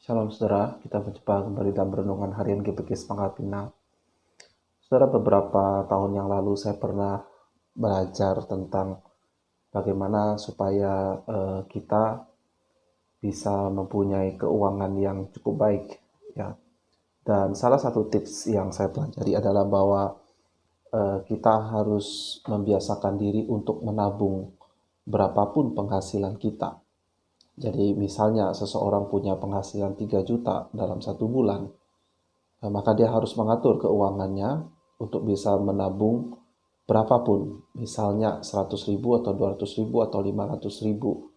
Shalom saudara, kita berjumpa kembali dalam renungan harian GPG Semangat Pinang. Saudara, beberapa tahun yang lalu saya pernah belajar tentang bagaimana supaya kita bisa mempunyai keuangan yang cukup baik, ya. Dan salah satu tips yang saya pelajari adalah bahwa kita harus membiasakan diri untuk menabung berapapun penghasilan kita. Jadi misalnya seseorang punya penghasilan 3 juta dalam satu bulan, maka dia harus mengatur keuangannya untuk bisa menabung berapapun, misalnya 100 ribu atau 200 ribu atau 500 ribu,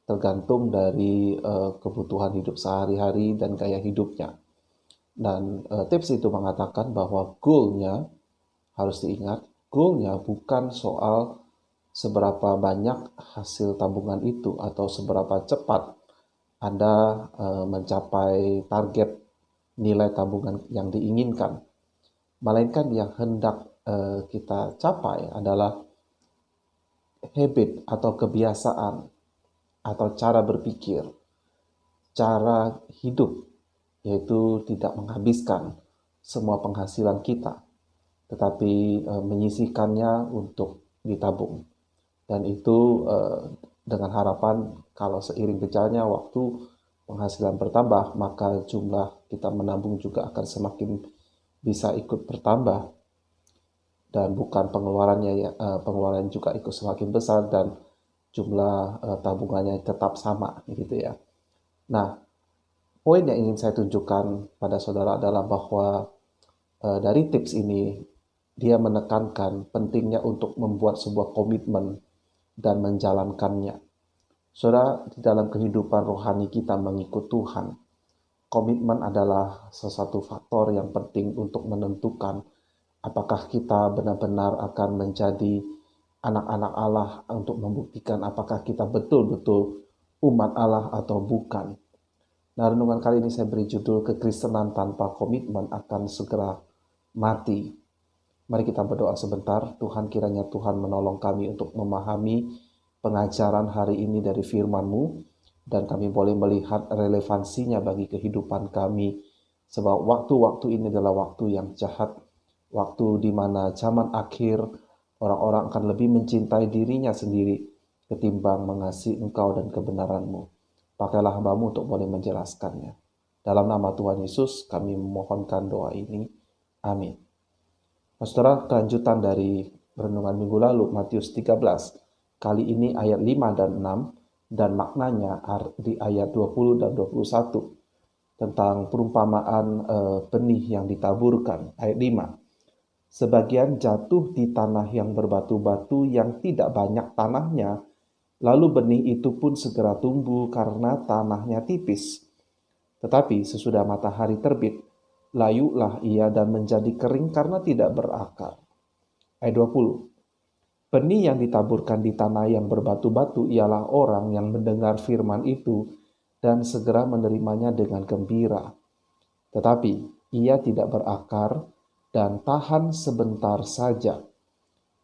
tergantung dari kebutuhan hidup sehari-hari dan gaya hidupnya. Dan tips itu mengatakan bahwa goalnya, harus diingat, goalnya bukan soal seberapa banyak hasil tabungan itu atau seberapa cepat Anda mencapai target nilai tabungan yang diinginkan, melainkan yang hendak kita capai adalah habit atau kebiasaan atau cara berpikir, cara hidup, yaitu tidak menghabiskan semua penghasilan kita, tetapi menyisihkannya untuk ditabung. Dan itu dengan harapan kalau seiring berjalannya waktu penghasilan bertambah, maka jumlah kita menabung juga akan semakin bisa ikut bertambah, dan bukan pengeluaran juga ikut semakin besar dan jumlah tabungannya tetap sama, gitu ya. Nah, poin yang ingin saya tunjukkan pada saudara adalah bahwa dari tips ini dia menekankan pentingnya untuk membuat sebuah komitmen dan menjalankannya. Saudara, di dalam kehidupan rohani kita mengikut Tuhan, komitmen adalah sesuatu faktor yang penting untuk menentukan apakah kita benar-benar akan menjadi anak-anak Allah, untuk membuktikan apakah kita betul-betul umat Allah atau bukan. Nah, renungan kali ini saya beri judul Kekristenan tanpa komitmen akan segera mati. Mari kita berdoa sebentar. Tuhan, kiranya Tuhan menolong kami untuk memahami pengajaran hari ini dari firman-Mu, dan kami boleh melihat relevansinya bagi kehidupan kami, sebab waktu-waktu ini adalah waktu yang jahat, waktu di mana zaman akhir orang-orang akan lebih mencintai dirinya sendiri ketimbang mengasihi Engkau dan kebenaran-Mu. Pakailah hamba-Mu untuk boleh menjelaskannya. Dalam nama Tuhan Yesus kami memohonkan doa ini. Amin. Saudara, kelanjutan dari renungan minggu lalu, Matius 13. Kali ini ayat 5 dan 6, dan maknanya di ayat 20 dan 21. Tentang perumpamaan benih yang ditaburkan. Ayat 5. Sebagian jatuh di tanah yang berbatu-batu yang tidak banyak tanahnya, lalu benih itu pun segera tumbuh karena tanahnya tipis. Tetapi sesudah matahari terbit, layulah ia dan menjadi kering karena tidak berakar. Ayat 20. Benih yang ditaburkan di tanah yang berbatu-batu ialah orang yang mendengar firman itu dan segera menerimanya dengan gembira. Tetapi ia tidak berakar dan tahan sebentar saja.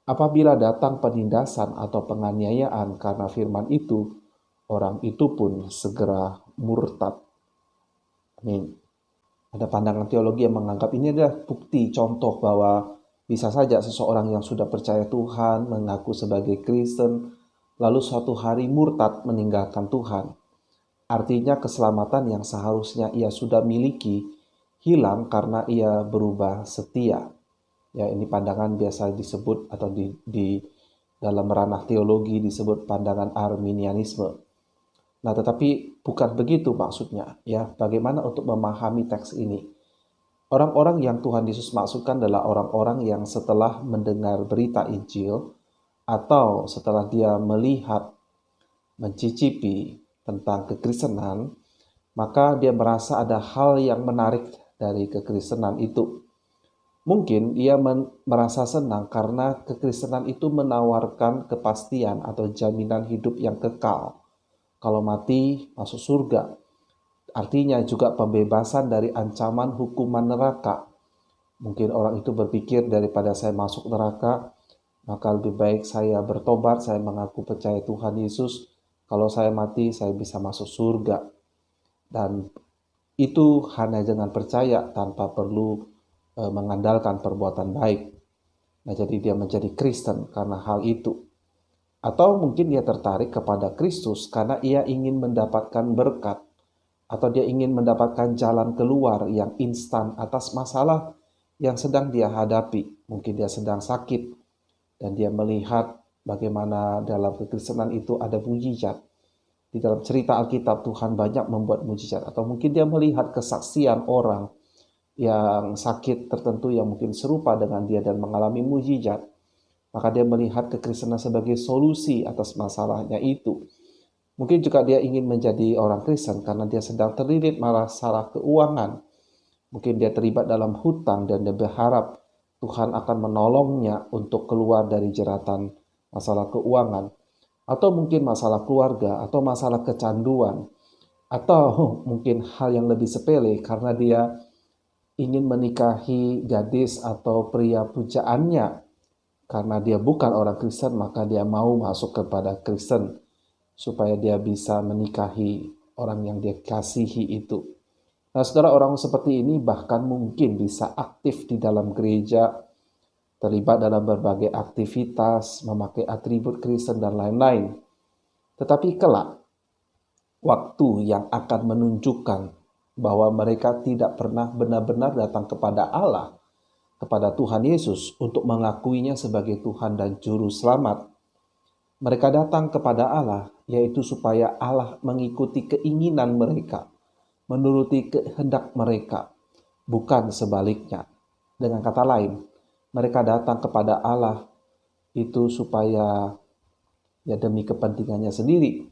Apabila datang penindasan atau penganiayaan karena firman itu, orang itu pun segera murtad. Amin. Ada pandangan teologi yang menganggap ini adalah bukti contoh bahwa bisa saja seseorang yang sudah percaya Tuhan, mengaku sebagai Kristen, lalu suatu hari murtad meninggalkan Tuhan. Artinya keselamatan yang seharusnya ia sudah miliki hilang karena ia berubah setia. Ya, ini pandangan biasa disebut atau di dalam ranah teologi disebut pandangan Arminianisme. Nah, tetapi bukan begitu maksudnya, ya. Bagaimana untuk memahami teks ini? Orang-orang yang Tuhan Yesus maksudkan adalah orang-orang yang setelah mendengar berita Injil atau setelah dia melihat, mencicipi tentang kekristenan, maka dia merasa ada hal yang menarik dari kekristenan itu. Mungkin ia merasa senang karena kekristenan itu menawarkan kepastian atau jaminan hidup yang kekal. Kalau mati, masuk surga. Artinya juga pembebasan dari ancaman hukuman neraka. Mungkin orang itu berpikir, daripada saya masuk neraka, maka lebih baik saya bertobat, saya mengaku percaya Tuhan Yesus. Kalau saya mati, saya bisa masuk surga. Dan itu hanya dengan percaya tanpa perlu mengandalkan perbuatan baik. Nah, jadi dia menjadi Kristen karena hal itu. Atau mungkin dia tertarik kepada Kristus karena ia ingin mendapatkan berkat, atau dia ingin mendapatkan jalan keluar yang instan atas masalah yang sedang dia hadapi. Mungkin dia sedang sakit dan dia melihat bagaimana dalam kekristenan itu ada mujizat. Di dalam cerita Alkitab Tuhan banyak membuat mujizat, atau mungkin dia melihat kesaksian orang yang sakit tertentu yang mungkin serupa dengan dia dan mengalami mujizat. Maka dia melihat kekristenan sebagai solusi atas masalahnya itu. Mungkin juga dia ingin menjadi orang Kristen karena dia sedang terlilit masalah keuangan. Mungkin dia terlibat dalam hutang dan dia berharap Tuhan akan menolongnya untuk keluar dari jeratan masalah keuangan. Atau mungkin masalah keluarga, atau masalah kecanduan, atau mungkin hal yang lebih sepele karena dia ingin menikahi gadis atau pria pujaannya. Karena dia bukan orang Kristen, maka dia mau masuk kepada Kristen supaya dia bisa menikahi orang yang dia kasihi itu. Nah, saudara, orang seperti ini bahkan mungkin bisa aktif di dalam gereja, terlibat dalam berbagai aktivitas, memakai atribut Kristen dan lain-lain. Tetapi kelak, waktu yang akan menunjukkan bahwa mereka tidak pernah benar-benar datang kepada Allah, kepada Tuhan Yesus untuk mengakuinya sebagai Tuhan dan Juru Selamat. Mereka datang kepada Allah, yaitu supaya Allah mengikuti keinginan mereka, menuruti kehendak mereka, bukan sebaliknya. Dengan kata lain, mereka datang kepada Allah itu supaya ya demi kepentingannya sendiri,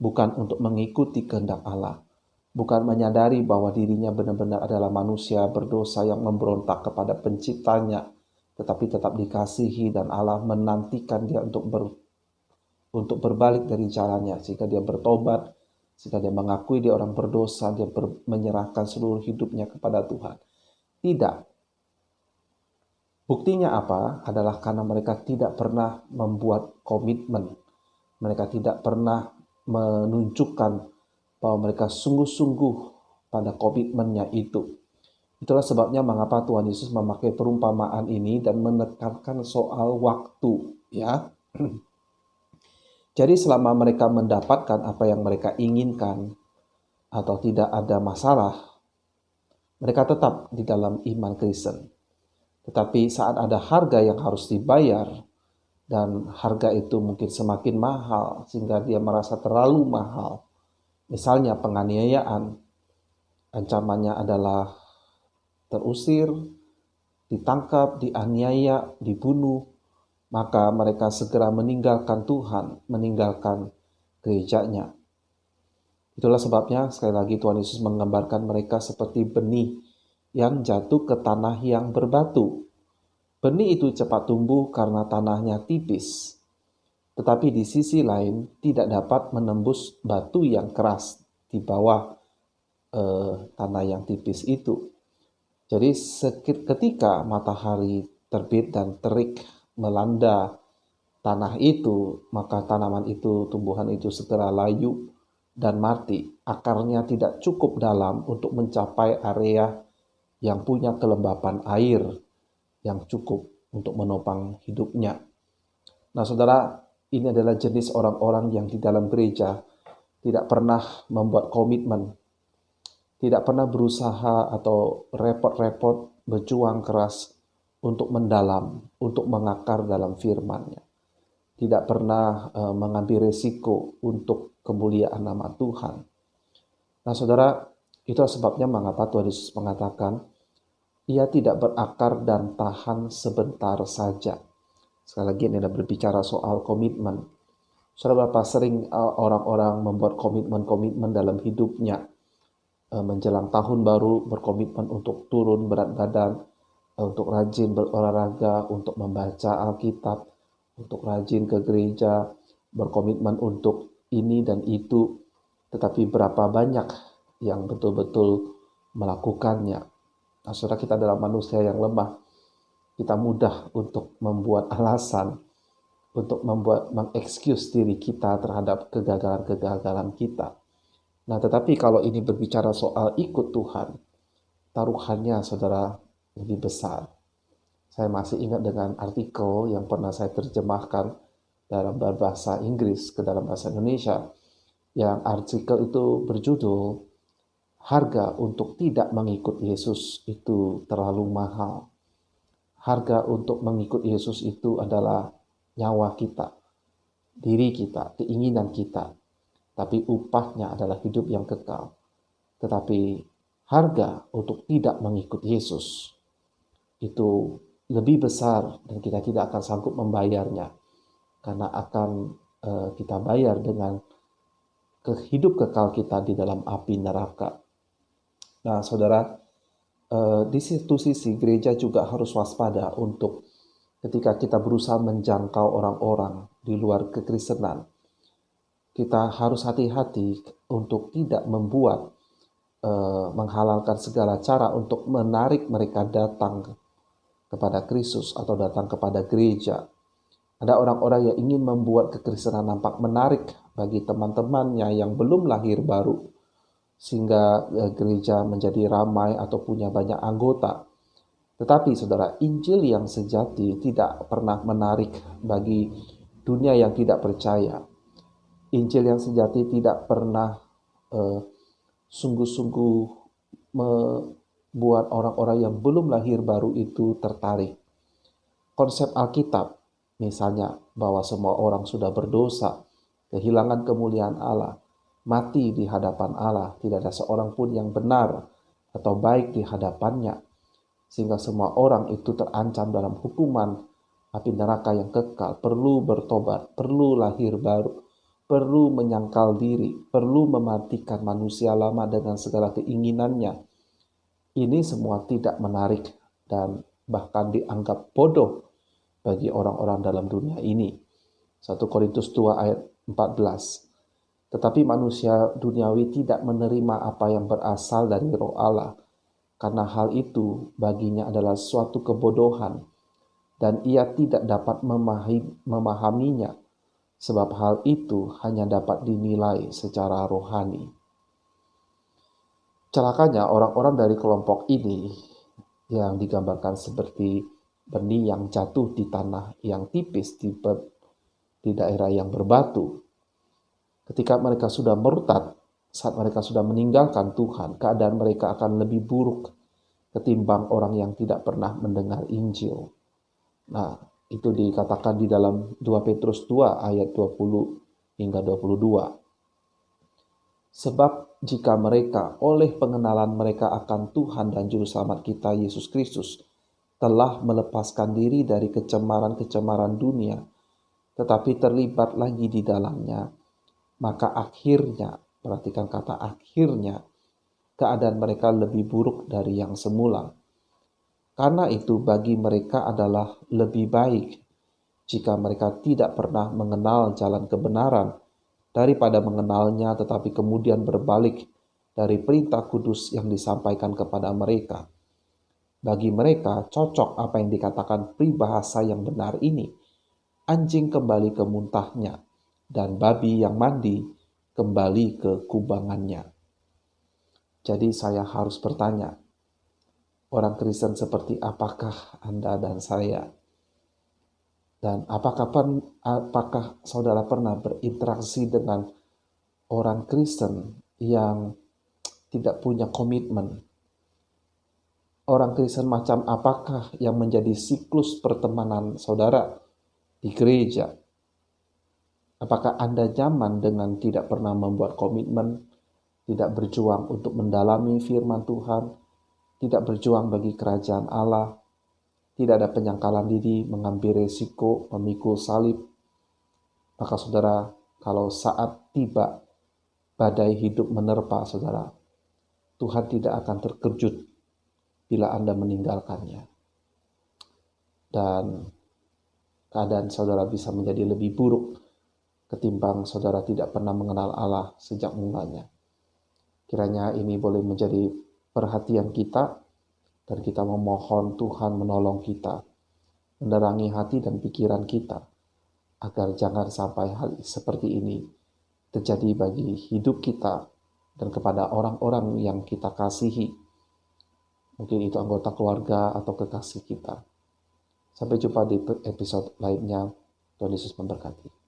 bukan untuk mengikuti kehendak Allah, bukan menyadari bahwa dirinya benar-benar adalah manusia berdosa yang memberontak kepada penciptanya, tetapi tetap dikasihi dan Allah menantikan dia untuk berbalik dari jalannya, sehingga dia bertobat, sehingga dia mengakui dia orang berdosa, dia menyerahkan seluruh hidupnya kepada Tuhan. Tidak. Buktinya apa? Adalah karena mereka tidak pernah membuat komitmen. Mereka tidak pernah menunjukkan bahwa mereka sungguh-sungguh pada komitmennya itu. Itulah sebabnya mengapa Tuhan Yesus memakai perumpamaan ini dan menekankan soal waktu, ya. Jadi selama mereka mendapatkan apa yang mereka inginkan atau tidak ada masalah, mereka tetap di dalam iman Kristen. Tetapi saat ada harga yang harus dibayar dan harga itu mungkin semakin mahal sehingga dia merasa terlalu mahal, misalnya penganiayaan, ancamannya adalah terusir, ditangkap, dianiaya, dibunuh, maka mereka segera meninggalkan Tuhan, meninggalkan gerejanya. Itulah sebabnya sekali lagi Tuhan Yesus menggambarkan mereka seperti benih yang jatuh ke tanah yang berbatu. Benih itu cepat tumbuh karena tanahnya tipis, tetapi di sisi lain tidak dapat menembus batu yang keras di bawah tanah yang tipis itu. Jadi ketika matahari terbit dan terik melanda tanah itu, maka tanaman itu, tumbuhan itu segera layu dan mati. Akarnya tidak cukup dalam untuk mencapai area yang punya kelembapan air yang cukup untuk menopang hidupnya. Nah, saudara, ini adalah jenis orang-orang yang di dalam gereja tidak pernah membuat komitmen, tidak pernah berusaha atau repot-repot berjuang keras untuk mendalam, untuk mengakar dalam firman-Nya. Tidak pernah mengambil risiko untuk kemuliaan nama Tuhan. Nah, saudara, itu sebabnya mengapa Tuhan Yesus mengatakan, ia tidak berakar dan tahan sebentar saja. Sekali lagi ini adalah berbicara soal komitmen. Saudara, berapa sering orang-orang membuat komitmen-komitmen dalam hidupnya, menjelang tahun baru berkomitmen untuk turun berat badan, untuk rajin berolahraga, untuk membaca Alkitab, untuk rajin ke gereja, berkomitmen untuk ini dan itu. Tetapi berapa banyak yang betul-betul melakukannya? Nah, saudara, kita adalah manusia yang lemah. Kita mudah untuk membuat alasan, untuk mengexcuse diri kita terhadap kegagalan-kegagalan kita. Nah, tetapi kalau ini berbicara soal ikut Tuhan, taruhannya saudara lebih besar. Saya masih ingat dengan artikel yang pernah saya terjemahkan dalam bahasa Inggris ke dalam bahasa Indonesia, yang artikel itu berjudul "Harga untuk tidak mengikut Yesus itu terlalu mahal". Harga untuk mengikut Yesus itu adalah nyawa kita, diri kita, keinginan kita. Tapi upahnya adalah hidup yang kekal. Tetapi harga untuk tidak mengikut Yesus itu lebih besar dan kita tidak akan sanggup membayarnya. Karena akan kita bayar dengan hidup kekal kita di dalam api neraka. Nah, saudara, di satu sisi gereja juga harus waspada untuk ketika kita berusaha menjangkau orang-orang di luar kekristenan. Kita harus hati-hati untuk tidak membuat menghalalkan segala cara untuk menarik mereka datang kepada Kristus atau datang kepada gereja. Ada orang-orang yang ingin membuat kekristenan nampak menarik bagi teman-temannya yang belum lahir baru, sehingga gereja menjadi ramai atau punya banyak anggota. Tetapi saudara, Injil yang sejati tidak pernah menarik bagi dunia yang tidak percaya. Injil yang sejati tidak pernah sungguh-sungguh membuat orang-orang yang belum lahir baru itu tertarik. Konsep Alkitab, misalnya bahwa semua orang sudah berdosa, kehilangan kemuliaan Allah, mati di hadapan Allah, tidak ada seorang pun yang benar atau baik di hadapannya, sehingga semua orang itu terancam dalam hukuman api neraka yang kekal, perlu bertobat, perlu lahir baru, perlu menyangkal diri, perlu mematikan manusia lama dengan segala keinginannya. Ini semua tidak menarik dan bahkan dianggap bodoh bagi orang-orang dalam dunia ini. 1 Korintus 2 ayat 14. Tetapi manusia duniawi tidak menerima apa yang berasal dari Roh Allah, karena hal itu baginya adalah suatu kebodohan, dan ia tidak dapat memahaminya, sebab hal itu hanya dapat dinilai secara rohani. Celakanya orang-orang dari kelompok ini yang digambarkan seperti benih yang jatuh di tanah yang tipis di daerah yang berbatu. Ketika mereka sudah murtad, saat mereka sudah meninggalkan Tuhan, keadaan mereka akan lebih buruk ketimbang orang yang tidak pernah mendengar Injil. Nah, itu dikatakan di dalam 2 Petrus 2 ayat 20 hingga 22. Sebab jika mereka oleh pengenalan mereka akan Tuhan dan Juru Selamat kita Yesus Kristus telah melepaskan diri dari kecemaran-kecemaran dunia, tetapi terlibat lagi di dalamnya, maka akhirnya, perhatikan kata akhirnya, keadaan mereka lebih buruk dari yang semula. Karena itu bagi mereka adalah lebih baik jika mereka tidak pernah mengenal jalan kebenaran daripada mengenalnya tetapi kemudian berbalik dari perintah kudus yang disampaikan kepada mereka. Bagi mereka cocok apa yang dikatakan peribahasa yang benar ini. Anjing kembali ke muntahnya dan babi yang mandi kembali ke kubangannya. Jadi saya harus bertanya, orang Kristen seperti apakah Anda dan saya? Dan apakah saudara pernah berinteraksi dengan orang Kristen yang tidak punya komitmen? Orang Kristen macam apakah yang menjadi siklus pertemanan saudara di gereja? Apakah Anda nyaman dengan tidak pernah membuat komitmen, tidak berjuang untuk mendalami firman Tuhan, tidak berjuang bagi kerajaan Allah, tidak ada penyangkalan diri, mengambil resiko, memikul salib? Maka saudara, kalau saat tiba badai hidup menerpa saudara, Tuhan tidak akan terkejut bila Anda meninggalkannya. Dan keadaan saudara bisa menjadi lebih buruk ketimbang saudara tidak pernah mengenal Allah sejak mulanya. Kiranya ini boleh menjadi perhatian kita dan kita memohon Tuhan menolong kita, menerangi hati dan pikiran kita, agar jangan sampai hal seperti ini terjadi bagi hidup kita dan kepada orang-orang yang kita kasihi. Mungkin itu anggota keluarga atau kekasih kita. Sampai jumpa di episode lainnya. Tuhan Yesus memberkati.